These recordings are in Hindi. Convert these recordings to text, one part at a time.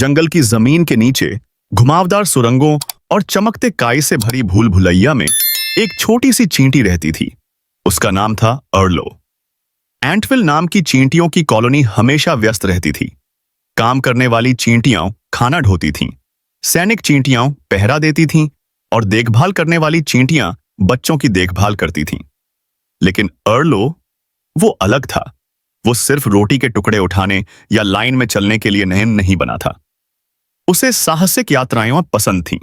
जंगल की जमीन के नीचे घुमावदार सुरंगों और चमकते काई से भरी भूल भुलैया में एक छोटी सी चींटी रहती थी। उसका नाम था अर्लो। एंटविल नाम की चींटियों की कॉलोनी हमेशा व्यस्त रहती थी। काम करने वाली चींटियां खाना ढोती थीं, सैनिक चींटियां पहरा देती थीं और देखभाल करने वाली चींटियां बच्चों की देखभाल करती थीं। लेकिन अर्लो वो अलग था। वो सिर्फ रोटी के टुकड़े उठाने या लाइन में चलने के लिए नहीं बना था। उसे साहसिक यात्राएं पसंद थीं।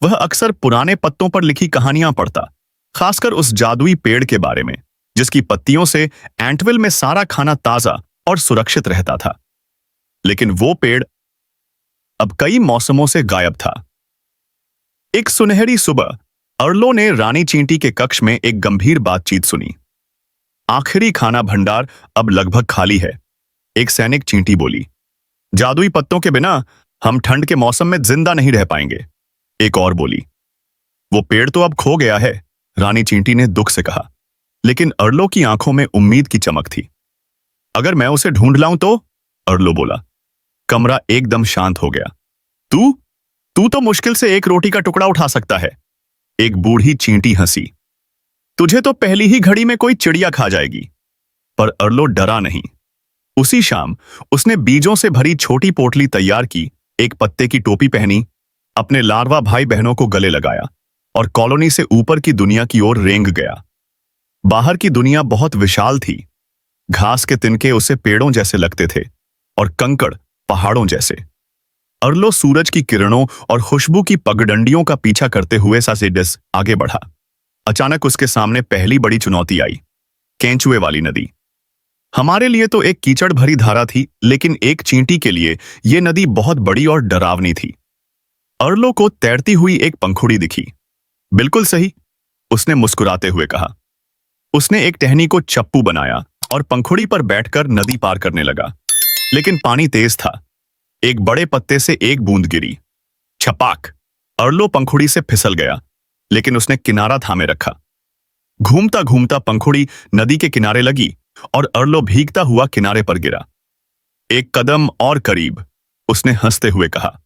वह अक्सर पुराने पत्तों पर लिखी कहानियां पढ़ता, खासकर उस जादुई पेड़ के बारे में जिसकी पत्तियों से एंटविल में सारा खाना ताजा और सुरक्षित रहता था। लेकिन वो पेड़ अब कई मौसमों से गायब था। एक सुनहरी सुबह अर्लो ने रानी चींटी के कक्ष में एक गंभीर बातचीत सुनी। आखिरी खाना भंडार अब लगभग खाली है, एक सैनिक चींटी बोली। जादुई पत्तों के बिना हम ठंड के मौसम में जिंदा नहीं रह पाएंगे, एक और बोली। वो पेड़ तो अब खो गया है, रानी चींटी ने दुख से कहा। लेकिन अर्लो की आंखों में उम्मीद की चमक थी। अगर मैं उसे ढूंढ लाऊं तो, अर्लो बोला। कमरा एकदम शांत हो गया। तू तू तो मुश्किल से एक रोटी का टुकड़ा उठा सकता है, एक बूढ़ी चींटी हंसी। तुझे तो पहली ही घड़ी में कोई चिड़िया खा जाएगी। पर अर्लो डरा नहीं। उसी शाम उसने बीजों से भरी छोटी पोटली तैयार की, एक पत्ते की टोपी पहनी, अपने लार्वा भाई बहनों को गले लगाया और कॉलोनी से ऊपर की दुनिया की ओर रेंग गया। बाहर की दुनिया बहुत विशाल थी। घास के तिनके उसे पेड़ों जैसे लगते थे और कंकड़ पहाड़ों जैसे। अर्लो सूरज की किरणों और खुशबू की पगडंडियों का पीछा करते हुए सासेडस आगे बढ़ा। अचानक उसके सामने पहली बड़ी चुनौती आई, केंचुए वाली नदी। हमारे लिए तो एक कीचड़ भरी धारा थी, लेकिन एक चींटी के लिए यह नदी बहुत बड़ी और डरावनी थी। अर्लो को तैरती हुई एक पंखुड़ी दिखी। बिल्कुल सही, उसने मुस्कुराते हुए कहा। उसने एक टहनी को चप्पू बनाया और पंखुड़ी पर बैठकर नदी पार करने लगा। लेकिन पानी तेज था। एक बड़े पत्ते से एक बूंद गिरी। छपाक! अर्लो पंखुड़ी से फिसल गया, लेकिन उसने किनारा थामे रखा। घूमता घूमता पंखुड़ी नदी के किनारे लगी और अर्लो भीगता हुआ किनारे पर गिरा। एक कदम और करीब, उसने हंसते हुए कहा।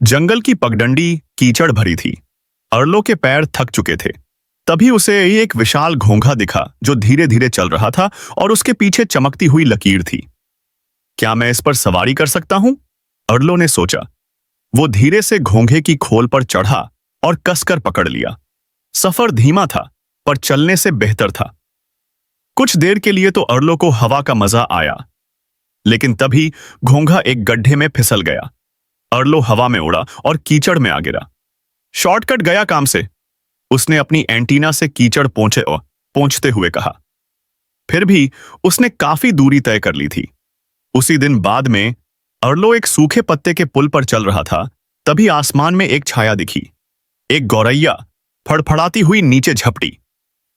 जंगल की पगडंडी कीचड़ भरी थी। अर्लो के पैर थक चुके थे। तभी उसे एक विशाल घोंघा दिखा जो धीरे धीरे चल रहा था और उसके पीछे चमकती हुई लकीर थी। क्या मैं इस पर सवारी कर सकता हूं? अर्लो ने सोचा। वो धीरे से घोंघे की खोल पर चढ़ा और कसकर पकड़ लिया। सफर धीमा था, पर चलने से बेहतर था। कुछ देर के लिए तो अर्लो को हवा का मजा आया, लेकिन तभी घोंघा एक गड्ढे में फिसल गया। अर्लो हवा में उड़ा और कीचड़ में आ गिरा। शॉर्टकट गया काम से, उसने अपनी एंटीना से कीचड़ पहुंचते हुए कहा। फिर भी उसने काफी दूरी तय कर ली थी। उसी दिन बाद में अर्लो एक सूखे पत्ते के पुल पर चल रहा था, तभी आसमान में एक छाया दिखी। एक गौरैया फड़फड़ाती हुई नीचे झपटी।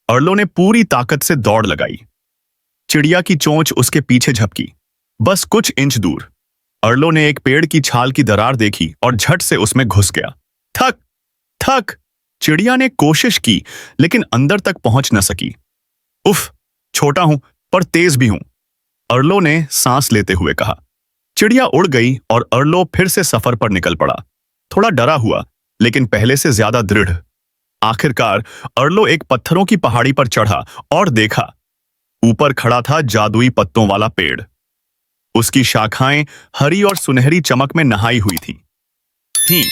अर्लो ने पूरी ताकत से दौड़ लगाई। चिड़िया की चोंच उसके पीछे झपकी। बस कुछ इंच दूर अर्लो ने एक पेड़ की छाल की दरार देखी और झट से उसमें घुस गया। थक थक! चिड़िया ने कोशिश की, लेकिन अंदर तक पहुंच न सकी। उफ, छोटा हूं पर तेज भी हूं, अर्लो ने सांस लेते हुए कहा। चिड़िया उड़ गई और अर्लो फिर से सफर पर निकल पड़ा। थोड़ा डरा हुआ, लेकिन पहले से ज्यादा दृढ़। आखिरकार अर्लो एक पत्थरों की पहाड़ी पर चढ़ा और देखा, ऊपर खड़ा था जादुई पत्तों वाला पेड़। उसकी शाखाएं हरी और सुनहरी चमक में नहाई हुई थीं।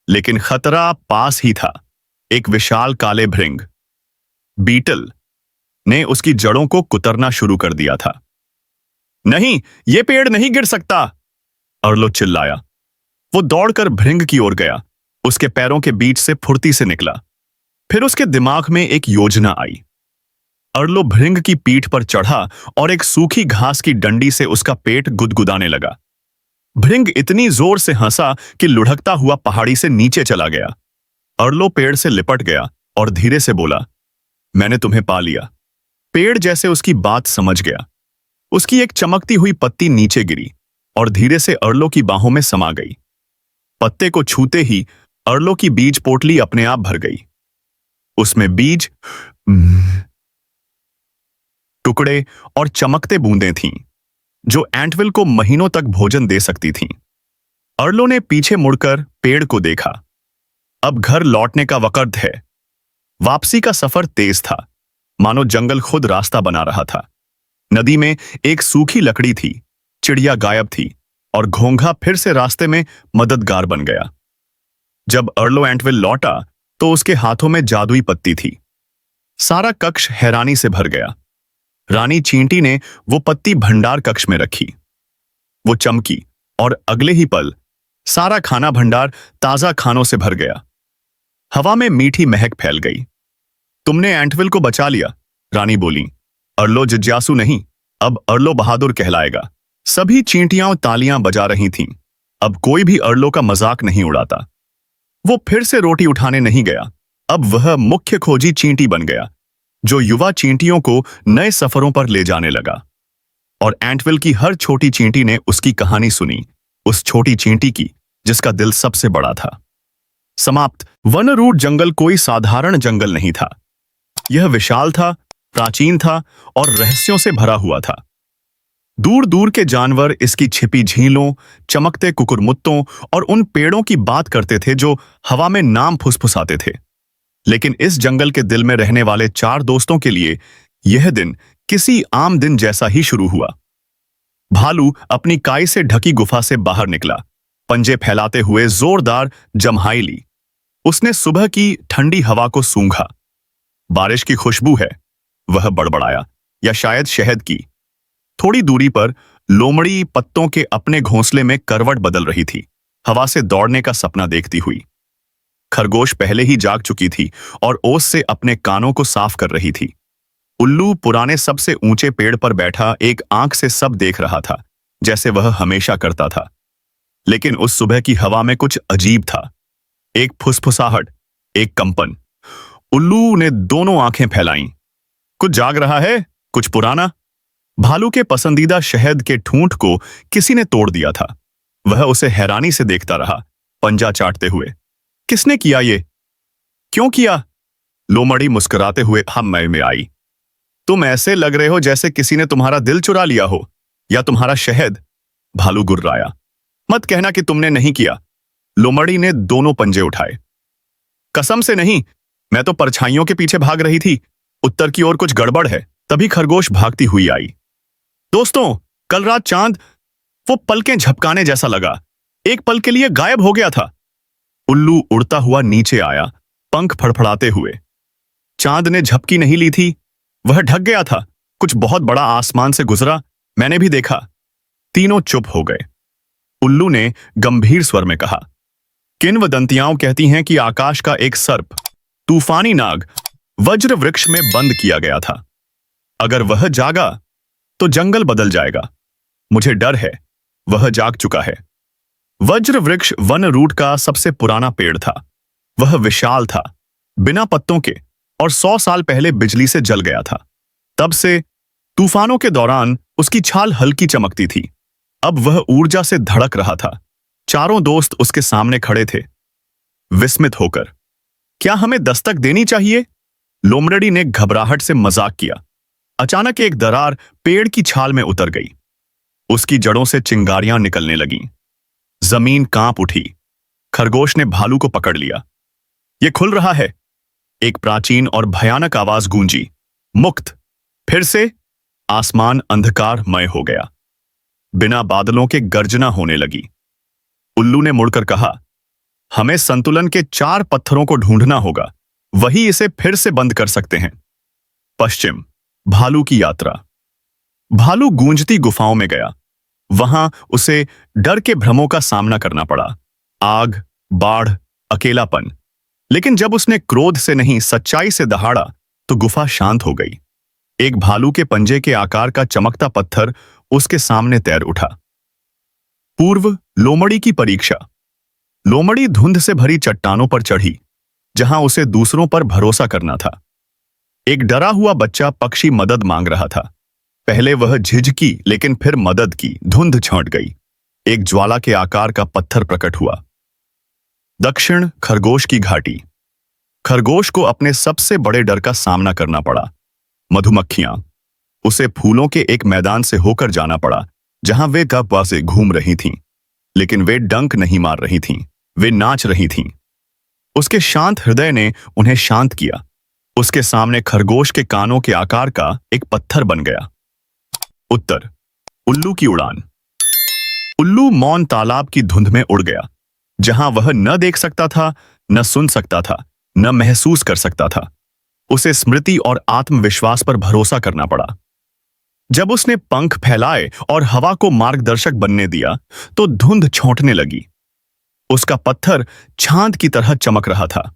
लेकिन खतरा पास ही था। एक विशाल काले भृंग बीटल ने उसकी जड़ों को कुतरना शुरू कर दिया था। नहीं, ये पेड़ नहीं गिर सकता, अर्लो चिल्लाया। वो दौड़कर भृंग की ओर गया, उसके पैरों के बीच से फुर्ती से निकला। फिर उसके दिमाग में एक योजना आई। अर्लो भृंग की पीठ पर चढ़ा और एक सूखी घास की डंडी से उसका पेट गुदगुदाने लगा। भृंग इतनी जोर से हंसा कि लुढ़कता हुआ पहाड़ी से नीचे चला गया। अर्लो पेड़ से लिपट गया और धीरे से बोला, मैंने तुम्हें पा लिया। पेड़ जैसे उसकी बात समझ गया। उसकी एक चमकती हुई पत्ती नीचे गिरी और धीरे से अर्लो की बाहों में समा गई। पत्ते को छूते ही अर्लो की बीज पोटली अपने आप भर गई। उसमें बीज, टुकड़े और चमकते बूंदें थीं, जो एंटविल को महीनों तक भोजन दे सकती थीं। अर्लो ने पीछे मुड़कर पेड़ को देखा। अब घर लौटने का वक्त है। वापसी का सफर तेज था, मानो जंगल खुद रास्ता बना रहा था। नदी में एक सूखी लकड़ी थी, चिड़िया गायब थी और घोंघा फिर से रास्ते में मददगार बन गया। जब अर्लो एंटविल लौटा तो उसके हाथों में जादुई पत्ती थी। सारा कक्ष हैरानी से भर गया। रानी चींटी ने वो पत्ती भंडार कक्ष में रखी। वो चमकी और अगले ही पल सारा खाना भंडार ताजा खानों से भर गया। हवा में मीठी महक फैल गई। तुमने एंटविल को बचा लिया, रानी बोली। अर्लो जिज्ञासु नहीं, अब अर्लो बहादुर कहलाएगा। सभी चींटियां तालियां बजा रही थीं। अब कोई भी अर्लो का मजाक नहीं उड़ाता। वो फिर से रोटी उठाने नहीं गया। अब वह मुख्य खोजी चींटी बन गया, जो युवा चींटियों को नए सफरों पर ले जाने लगा। और एंटविल की हर छोटी चींटी ने उसकी कहानी सुनी, उस छोटी चींटी की जिसका दिल सबसे बड़ा था। समाप्त। वनरूट जंगल कोई साधारण जंगल नहीं था। यह विशाल था, प्राचीन था और रहस्यों से भरा हुआ था। दूर दूर के जानवर इसकी छिपी झीलों, चमकते कुकुरमुत्तों और उन पेड़ों की बात करते थे जो हवा में नाम फुसफुसाते थे। लेकिन इस जंगल के दिल में रहने वाले 4 दोस्तों के लिए यह दिन किसी आम दिन जैसा ही शुरू हुआ। भालू अपनी काई से ढकी गुफा से बाहर निकला, पंजे फैलाते हुए जोरदार जम्हाई ली। उसने सुबह की ठंडी हवा को सूंघा। बारिश की खुशबू है, वह बड़बड़ाया, या शायद शहद की। थोड़ी दूरी पर लोमड़ी पत्तों के अपने घोंसले में करवट बदल रही थी, हवा से दौड़ने का सपना देखती हुई। खरगोश पहले ही जाग चुकी थी और ओस से अपने कानों को साफ कर रही थी। उल्लू पुराने सबसे ऊंचे पेड़ पर बैठा एक आंख से सब देख रहा था, जैसे वह हमेशा करता था। लेकिन उस सुबह की हवा में कुछ अजीब था। एक फुसफुसाहट, एक कंपन। उल्लू ने दोनों आंखें फैलाईं। कुछ जाग रहा है, कुछ पुराना। भालू के पसंदीदा शहद के ठूंठ को किसी ने तोड़ दिया था। वह उसे हैरानी से देखता रहा, पंजा चाटते हुए। किसने किया ये? क्यों किया? लोमड़ी मुस्कुराते हुए हम में आई। तुम ऐसे लग रहे हो जैसे किसी ने तुम्हारा दिल चुरा लिया हो, या तुम्हारा शहद। भालू गुर्राया। मत कहना कि तुमने नहीं किया। लोमड़ी ने दोनों पंजे उठाए। कसम से नहीं, मैं तो परछाइयों के पीछे भाग रही थी। उत्तर की ओर कुछ गड़बड़ है। तभी खरगोश भागती हुई आई। दोस्तों, कल रात चांद, वो पलकें झपकाने जैसा लगा। एक पल के लिए गायब हो गया था। उल्लू उड़ता हुआ नीचे आया, पंख फड़फड़ाते हुए। चांद ने झपकी नहीं ली थी, वह ढक गया था। कुछ बहुत बड़ा आसमान से गुजरा, मैंने भी देखा। तीनों चुप हो गए। उल्लू ने गंभीर स्वर में कहा, किंवदंतियां कहती हैं कि आकाश का एक सर्प, तूफानी नाग, वज्र वृक्ष में बंद किया गया था। अगर वह जागा तो जंगल बदल जाएगा। मुझे डर है, वह जाग चुका है। वज्र वृक्ष वन रूट का सबसे पुराना पेड़ था। वह विशाल था, बिना पत्तों के, और 100 साल पहले बिजली से जल गया था। तब से तूफानों के दौरान उसकी छाल हल्की चमकती थी। अब वह ऊर्जा से धड़क रहा था। चारों दोस्त उसके सामने खड़े थे, विस्मित होकर। क्या हमें दस्तक देनी चाहिए? लोमड़ी ने घबराहट से मजाक किया। अचानक एक दरार पेड़ की छाल में उतर गई। उसकी जड़ों से चिंगारियां निकलने लगीं। जमीन कांप उठी। खरगोश ने भालू को पकड़ लिया। यह खुल रहा है। एक प्राचीन और भयानक आवाज गूंजी, मुक्त। फिर से आसमान अंधकारमय हो गया। बिना बादलों के गर्जना होने लगी। उल्लू ने मुड़कर कहा, हमें संतुलन के 4 पत्थरों को ढूंढना होगा, वही इसे फिर से बंद कर सकते हैं। पश्चिम, भालू की यात्रा। भालू गूंजती गुफाओं में गया। वहां उसे डर के भ्रमों का सामना करना पड़ा। आग, बाढ़, अकेलापन। लेकिन जब उसने क्रोध से नहीं, सच्चाई से दहाड़ा तो गुफा शांत हो गई। एक भालू के पंजे के आकार का चमकता पत्थर उसके सामने तैर उठा। पूर्व, लोमड़ी की परीक्षा। लोमड़ी धुंध से भरी चट्टानों पर चढ़ी, जहां उसे दूसरों पर भरोसा करना था। एक डरा हुआ बच्चा पक्षी मदद मांग रहा था। पहले वह झिझकी, लेकिन फिर मदद की। धुंध छंट गई। एक ज्वाला के आकार का पत्थर प्रकट हुआ। दक्षिण, खरगोश की घाटी। खरगोश को अपने सबसे बड़े डर का सामना करना पड़ा, मधुमक्खियां। उसे फूलों के एक मैदान से होकर जाना पड़ा, जहां वे गपवासे घूम रही थीं। लेकिन वे डंक नहीं मार रही थीं, वे नाच रही थीं। उसके शांत हृदय ने उन्हें शांत किया। उसके सामने खरगोश के कानों के आकार का एक पत्थर बन गया। उत्तर, उल्लू की उड़ान। उल्लू मौन तालाब की धुंध में उड़ गया, जहां वह न देख सकता था, न सुन सकता था, न महसूस कर सकता था। उसे स्मृति और आत्मविश्वास पर भरोसा करना पड़ा। जब उसने पंख फैलाए और हवा को मार्गदर्शक बनने दिया, तो धुंध छौंटने लगी। उसका पत्थर चांद की तरह चमक रहा था।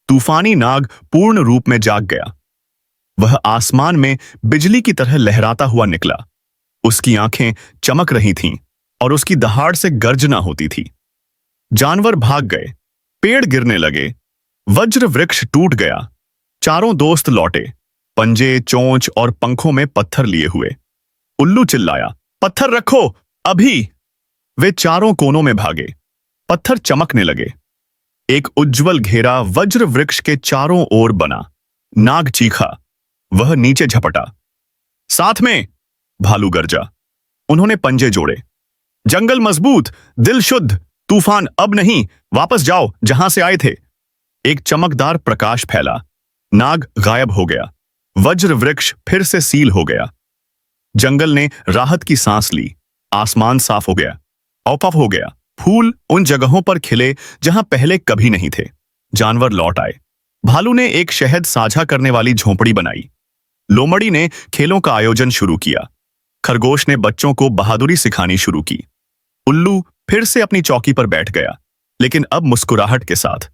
तूफानी नाग पूर्ण रूप में जाग गया। वह आसमान में बिजली की तरह लहराता हुआ निकला। उसकी आंखें चमक रही थीं और उसकी दहाड़ से गर्जना होती थी। जानवर भाग गए, पेड़ गिरने लगे, वज्र वृक्ष टूट गया। चारों दोस्त लौटे, पंजे, चोंच और पंखों में पत्थर लिए हुए। उल्लू चिल्लाया, पत्थर रखो, अभी! वे चारों कोनों में भागे। पत्थर चमकने लगे। एक उज्जवल घेरा वज्र वृक्ष के चारों ओर बना। नाग चीखा, वह नीचे झपटा। साथ में! भालू गरजा। उन्होंने पंजे जोड़े। जंगल मजबूत, दिल शुद्ध, तूफान अब नहीं, वापस जाओ जहां से आए थे। एक चमकदार प्रकाश फैला। नाग गायब हो गया। वज्र वृक्ष फिर से सील हो गया। जंगल ने राहत की सांस ली। आसमान साफ हो गया, औपफ हो गया। फूल उन जगहों पर खिले जहां पहले कभी नहीं थे। जानवर लौट आए। भालू ने एक शहद साझा करने वाली झोंपड़ी बनाई। लोमड़ी ने खेलों का आयोजन शुरू किया। खरगोश ने बच्चों को बहादुरी सिखानी शुरू की। उल्लू फिर से अपनी चौकी पर बैठ गया, लेकिन अब मुस्कुराहट के साथ।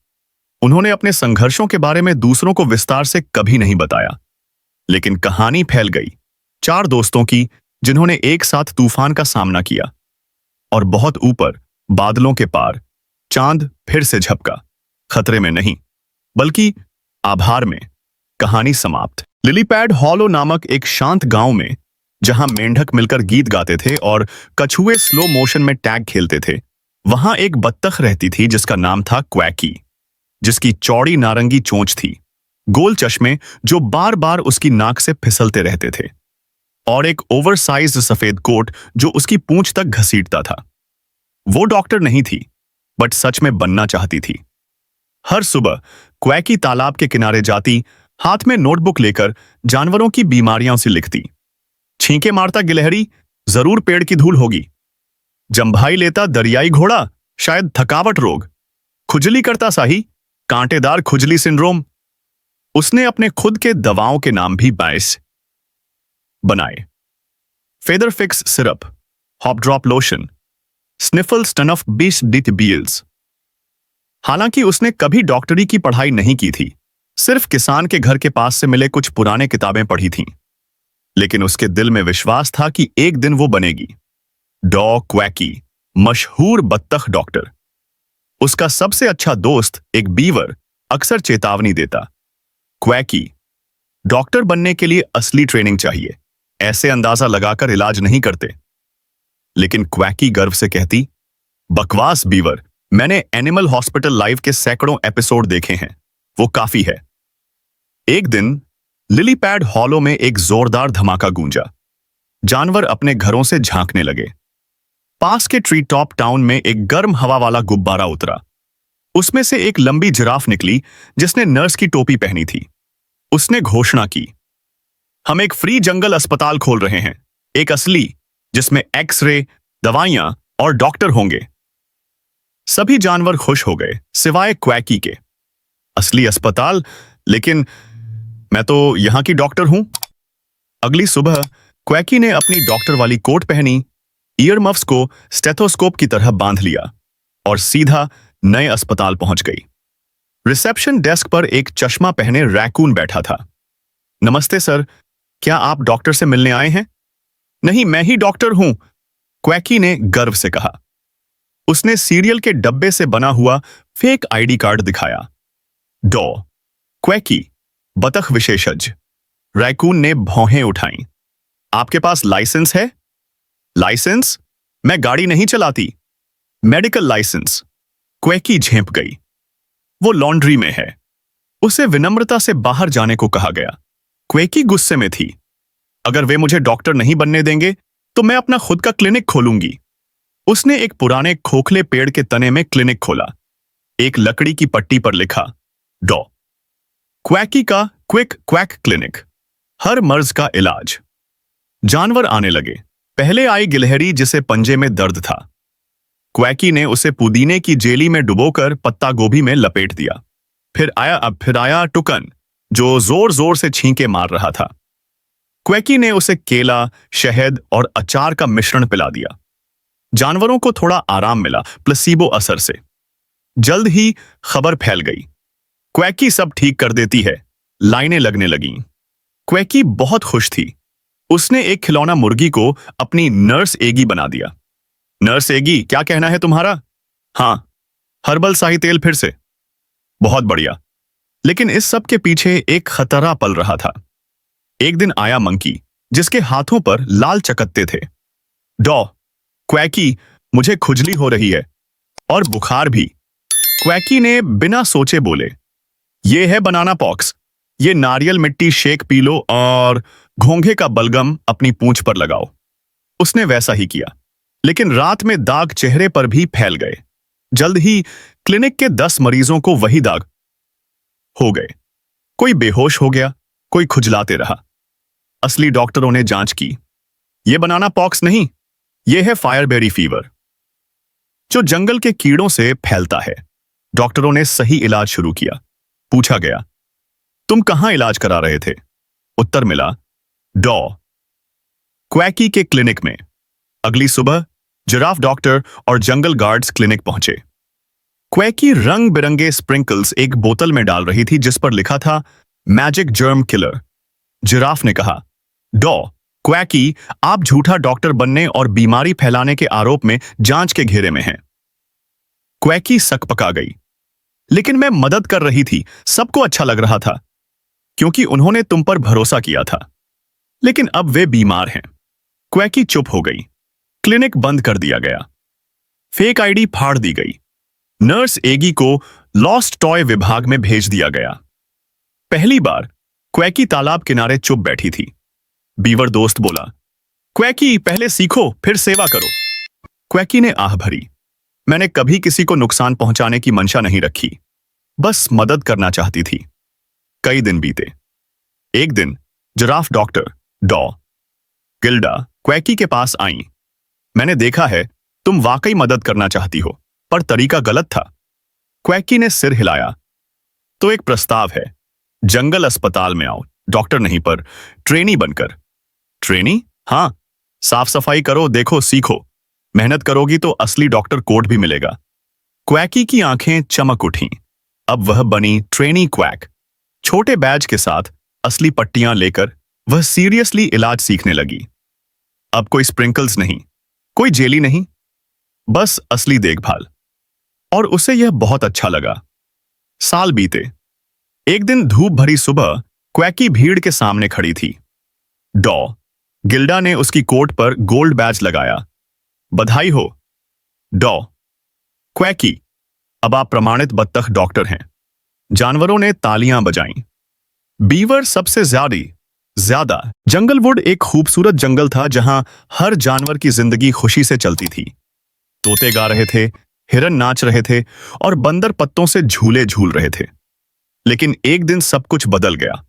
उन्होंने अपने संघर्षों के बारे में दूसरों को विस्तार से कभी नहीं बताया, लेकिन कहानी फैल गई। 4 दोस्तों की, जिन्होंने एक साथ तूफान का सामना किया। और बहुत ऊपर, बादलों के पार, चांद फिर से झपका। खतरे में नहीं, बल्कि आभार में। कहानी समाप्त। लिलीपैड हॉलो नामक एक शांत गांव में, जहां मेंढक मिलकर गीत गाते थे और कछुए स्लो मोशन में टैग खेलते थे, वहां एक बत्तख रहती थी जिसका नाम था क्वैकी, जिसकी चौड़ी नारंगी चोंच थी, गोल चश्मे जो बार बार उसकी नाक से फिसलते रहते थे, और एक ओवरसाइज्ड सफेद कोट जो उसकी पूंछ तक घसीटता था। वो डॉक्टर नहीं थी, बट सच में बनना चाहती थी। हर सुबह क्वैकी तालाब के किनारे जाती, हाथ में नोटबुक लेकर जानवरों की बीमारियों से लिखती। छींके मारता गिलहरी, जरूर पेड़ की धूल होगी। जंभाई लेता दरियाई घोड़ा, शायद थकावट रोग। खुजली करता साही, कांटेदार खुजली सिंड्रोम। उसने अपने खुद के दवाओं के नाम भी 22 बनाए। Feather fix syrup, hop drop lotion, sniffle स्टनफ 20 बील्स। हालांकि उसने कभी डॉक्टरी की पढ़ाई नहीं की थी, सिर्फ किसान के घर के पास से मिले कुछ पुराने किताबें पढ़ी थीं। लेकिन उसके दिल में विश्वास था कि एक दिन वो बनेगी डॉ क्वैकी, मशहूर बत्तख डॉक्टर। उसका सबसे अच्छा दोस्त एक बीवर अक्सर चेतावनी देता, क्वैकी, डॉक्टर बनने के लिए असली ट्रेनिंग चाहिए, ऐसे अंदाजा लगाकर इलाज नहीं करते। लेकिन क्वैकी गर्व से कहती, बकवास बीवर, मैंने एनिमल हॉस्पिटल लाइव के सैकड़ों एपिसोड देखे हैं, वो काफी है। एक दिन लिलीपैड हॉलो में एक जोरदार धमाका गूंजा। जानवर अपने घरों से झांकने लगे। पास के ट्री टॉप टाउन में एक गर्म हवा वाला गुब्बारा उतरा। उसमें से एक लंबी जिराफ निकली जिसने नर्स की टोपी पहनी थी। उसने घोषणा की, हम एक फ्री जंगल अस्पताल खोल रहे हैं, एक असली, जिसमें एक्सरे, दवाइयां और डॉक्टर होंगे। सभी जानवर खुश हो गए, सिवाय क्वैकी के। असली अस्पताल? लेकिन मैं तो यहां की डॉक्टर हूं। अगली सुबह क्वैकी ने अपनी डॉक्टर वाली कोट पहनी, ईयरमफ्स को स्टेथोस्कोप की तरह बांध लिया और सीधा नए अस्पताल पहुंच गई। रिसेप्शन डेस्क पर एक चश्मा पहने रैकून बैठा था। नमस्ते सर, क्या आप डॉक्टर से मिलने आए हैं? नहीं, मैं ही डॉक्टर हूं, क्वैकी ने गर्व से कहा। उसने सीरियल के डब्बे से बना हुआ फेक आईडी कार्ड दिखाया। डॉ क्वैकी, बतख विशेषज्ञ। रैकून ने भौहें उठाईं। आपके पास लाइसेंस है? लाइसेंस? मैं गाड़ी नहीं चलाती। Medical licence. क्वैकी झेंप गई। वो लॉन्ड्री में है। उसे विनम्रता से बाहर जाने को कहा गया। क्वैकी गुस्से में थी। अगर वे मुझे डॉक्टर नहीं बनने देंगे तो मैं अपना खुद का क्लिनिक खोलूंगी। उसने एक पुराने खोखले पेड़ के तने में क्लिनिक खोला। एक लकड़ी की पट्टी पर लिखा, डॉ क्वैकी का क्विक क्वैक क्लिनिक, हर मर्ज का इलाज। जानवर आने लगे। पहले आई गिलहरी जिसे पंजे में दर्द था। क्वैकी ने उसे पुदीने की जेली में डुबोकर पत्ता गोभी में लपेट दिया। फिर आया टुकन, जो जोर जोर से छींके मार रहा था। क्वैकी ने उसे केला, शहद और अचार का मिश्रण पिला दिया। जानवरों को थोड़ा आराम मिला प्लेसीबो असर से। जल्द ही खबर फैल गई, क्वैकी सब ठीक कर देती है। लाइनें लगने लगीं। क्वैकी बहुत खुश थी। उसने एक खिलौना मुर्गी को अपनी नर्स एगी बना दिया। नर्स एगी, क्या कहना है तुम्हारा? हाँ, हर्बल शाही तेल फिर से। बहुत बढ़िया। लेकिन इस सब के पीछे एक खतरा पल रहा था। एक दिन आया मंकी, जिसके हाथों पर लाल चकत्ते थे। डॉ क्वैकी, मुझे खुजली हो रही है और बुखार भी। क्वैकी ने बिना सोचे बोले, ये है बनाना पॉक्स। ये नारियल मिट्टी शेक पी लो और घोंघे का बलगम अपनी पूंछ पर लगाओ। उसने वैसा ही किया, लेकिन रात में दाग चेहरे पर भी फैल गए। जल्द ही क्लिनिक के 10 मरीजों को वही दाग हो गए। कोई बेहोश हो गया, कोई खुजलाते रहा। असली डॉक्टरों ने जांच की। यह बनाना पॉक्स नहीं, यह है फायरबेरी फीवर, जो जंगल के कीड़ों से फैलता है। डॉक्टरों ने सही इलाज शुरू किया। पूछा गया, तुम कहां इलाज करा रहे थे? उत्तर मिला, डॉ क्वैकी के क्लिनिक में। अगली सुबह जिराफ डॉक्टर और जंगल गार्ड्स क्लिनिक पहुंचे। क्वैकी रंग बिरंगे स्प्रिंकल्स एक बोतल में डाल रही थी जिस पर लिखा था, मैजिक जर्म किलर। जिराफ ने कहा, डॉ क्वैकी, आप झूठा डॉक्टर बनने और बीमारी फैलाने के आरोप में जांच के घेरे में हैं। क्वैकी सकपका गई। लेकिन मैं मदद कर रही थी, सबको अच्छा लग रहा था, क्योंकि उन्होंने तुम पर भरोसा किया था। लेकिन अब वे बीमार हैं। क्वैकी चुप हो गई। क्लिनिक बंद कर दिया गया। फेक आईडी फाड़ दी गई। नर्स एगी को लॉस्ट टॉय विभाग में भेज दिया गया। पहली बार क्वैकी तालाब किनारे चुप बैठी थी। बीवर दोस्त बोला, क्वैकी, पहले सीखो फिर सेवा करो। क्वैकी ने आह भरी। मैंने कभी किसी को नुकसान पहुंचाने की मंशा नहीं रखी, बस मदद करना चाहती थी। कई दिन बीते। एक दिन जिराफ डॉक्टर डॉ गिल्डा क्वैकी के पास आई। मैंने देखा है तुम वाकई मदद करना चाहती हो, पर तरीका गलत था। क्वैकी ने सिर हिलाया। तो एक प्रस्ताव है, जंगल अस्पताल में आओ, डॉक्टर नहीं पर ट्रेनी बनकर। ट्रेनी? हाँ, साफ सफाई करो, देखो, सीखो। मेहनत करोगी तो असली डॉक्टर कोड भी मिलेगा। क्वैकी की आंखें चमक उठीं। अब वह बनी ट्रेनी क्वैक। छोटे बैज के साथ, असली पट्टियां लेकर वह सीरियसली इलाज सीखने लगी। अब कोई स्प्रिंकल्स नहीं, कोई जेली नहीं, बस असली देखभाल। और उसे यह बहुत अच्छा लगा। साल बीते। एक दिन धूप भरी सुबह क्वैकी भीड़ के सामने खड़ी थी। डॉ गिल्डा ने उसकी कोट पर गोल्ड बैज लगाया। बधाई हो डॉ क्वैकी, अब आप प्रमाणित बत्तख डॉक्टर हैं। जानवरों ने तालियां बजाईं। बीवर सबसे ज्यादा। जंगलवुड एक खूबसूरत जंगल था जहां हर जानवर की जिंदगी खुशी से चलती थी। तोते गा रहे थे, हिरन नाच रहे थे और बंदर पत्तों से झूले झूल रहे थे। लेकिन एक दिन सब कुछ बदल गया।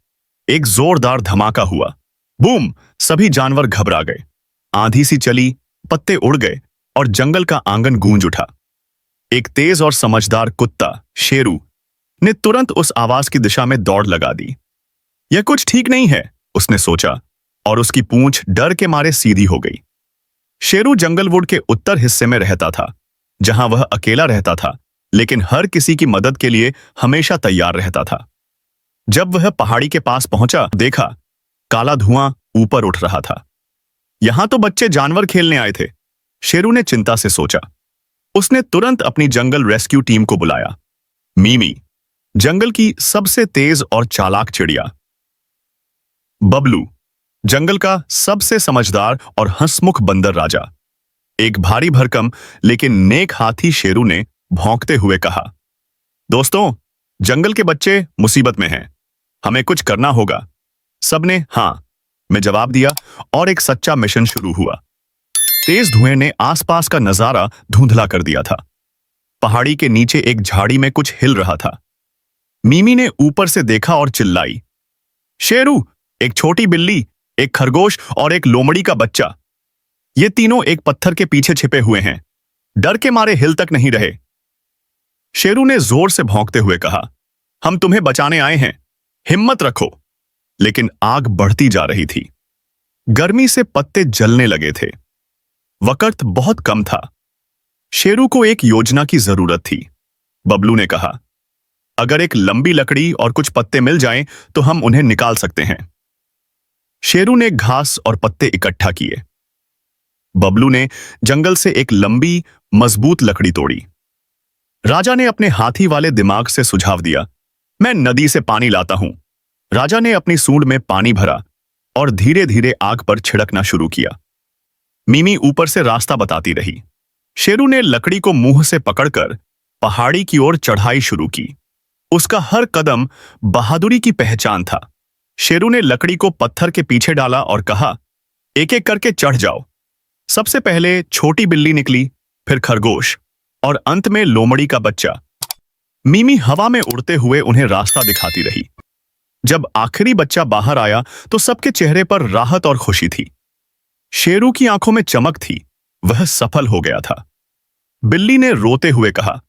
एक जोरदार धमाका हुआ। बूम! सभी जानवर घबरा गए। आंधी सी चली, पत्ते उड़ गए और जंगल का आंगन गूंज उठा। एक तेज और समझदार कुत्ता, शेरू, ने तुरंत उस आवाज की दिशा में दौड़ लगा दी। यह कुछ ठीक नहीं है, उसने सोचा, और उसकी पूंछ डर के मारे सीधी हो गई। शेरू जंगलवुड के उत्तर हिस्से में रहता था, जहां वह अकेला रहता था, लेकिन हर किसी की मदद के लिए हमेशा तैयार रहता था। जब वह पहाड़ी के पास पहुंचा, देखा काला धुआं ऊपर उठ रहा था। यहां तो बच्चे जानवर खेलने आए थे, शेरू ने चिंता से सोचा। उसने तुरंत अपनी जंगल रेस्क्यू टीम को बुलाया। मीमी, जंगल की सबसे तेज और चालाक चिड़िया। बबलू, जंगल का सबसे समझदार और हंसमुख बंदर राजा। एक भारी भरकम लेकिन नेक हाथी शेरू ने भौंकते हुए कहा, दोस्तों, जंगल के बच्चे मुसीबत में हैं, हमें कुछ करना होगा। सबने हाँ में जवाब दिया और एक सच्चा मिशन शुरू हुआ। तेज धुएं ने आसपास का नजारा धुंधला कर दिया था। पहाड़ी के नीचे एक झाड़ी में कुछ हिल रहा था। मीमी ने ऊपर से देखा और चिल्लाई, शेरू, एक छोटी बिल्ली, एक खरगोश और एक लोमड़ी का बच्चा। ये तीनों एक पत्थर के पीछे छिपे हुए हैं। डर के मारे हिल तक नहीं रहे। शेरू ने जोर से भौंकते हुए कहा, हम तुम्हें बचाने आए हैं, हिम्मत रखो। लेकिन आग बढ़ती जा रही थी। गर्मी से पत्ते जलने लगे थे। वक्त बहुत कम था। शेरू को एक योजना की जरूरत थी। बबलू ने कहा, अगर एक लंबी लकड़ी और कुछ पत्ते मिल जाएं तो हम उन्हें निकाल सकते हैं। शेरू ने घास और पत्ते इकट्ठा किए। बबलू ने जंगल से एक लंबी, मजबूत लकड़ी तोड़ी। राजा ने अपने हाथी वाले दिमाग से सुझाव दिया, मैं नदी से पानी लाता हूं। राजा ने अपनी सूंड में पानी भरा और धीरे धीरे आग पर छिड़कना शुरू किया। मीमी ऊपर से रास्ता बताती रही। शेरू ने लकड़ी को मुंह से पकड़कर पहाड़ी की ओर चढ़ाई शुरू की। उसका हर कदम बहादुरी की पहचान था। शेरू ने लकड़ी को पत्थर के पीछे डाला और कहा, एक एक करके चढ़ जाओ। सबसे पहले छोटी बिल्ली निकली, फिर खरगोश और अंत में लोमड़ी का बच्चा। मीमी हवा में उड़ते हुए उन्हें रास्ता दिखाती रही। जब आखिरी बच्चा बाहर आया तो सबके चेहरे पर राहत और खुशी थी। शेरू की आंखों में चमक थी, वह सफल हो गया था। बिल्ली ने रोते हुए कहा,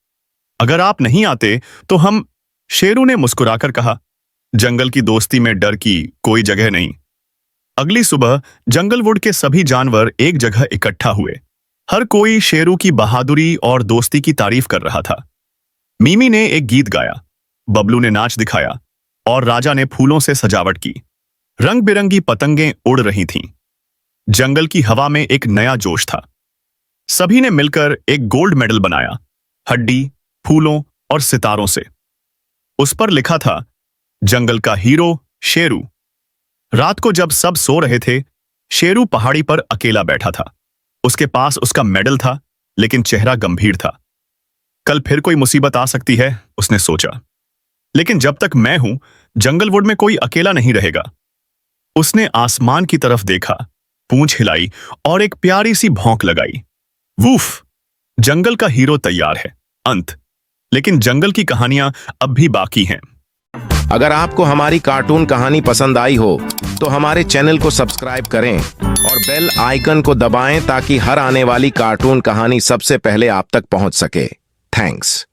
अगर आप नहीं आते तो हम। शेरू ने मुस्कुराकर कहा, जंगल की दोस्ती में डर की कोई जगह नहीं। अगली सुबह जंगलवुड के सभी जानवर एक जगह इकट्ठा हुए। हर कोई शेरू की बहादुरी और दोस्ती की तारीफ कर रहा था। मीमी ने एक गीत गाया, बबलू ने नाच दिखाया और राजा ने फूलों से सजावट की। रंग बिरंगी पतंगें उड़ रही थीं। जंगल की हवा में एक नया जोश था। सभी ने मिलकर एक गोल्ड मेडल बनाया, हड्डी, फूलों और सितारों से। उस पर लिखा था, जंगल का हीरो शेरू। रात को जब सब सो रहे थे, शेरू पहाड़ी पर अकेला बैठा था। उसके पास उसका मेडल था, लेकिन चेहरा गंभीर था। कल फिर कोई मुसीबत आ सकती है, उसने सोचा। लेकिन जब तक मैं हूं, जंगलवुड में कोई अकेला नहीं रहेगा। उसने आसमान की तरफ देखा, पूंछ हिलाई और एक प्यारी सी भौंक लगाई। वूफ! जंगल का हीरो तैयार है। अंत। लेकिन जंगल की कहानियां अब भी बाकी हैं। अगर आपको हमारी कार्टून कहानी पसंद आई हो तो हमारे चैनल को सब्सक्राइब करें और बेल आइकन को दबाएं ताकि हर आने वाली कार्टून कहानी सबसे पहले आप तक पहुंच सके। थैंक्स।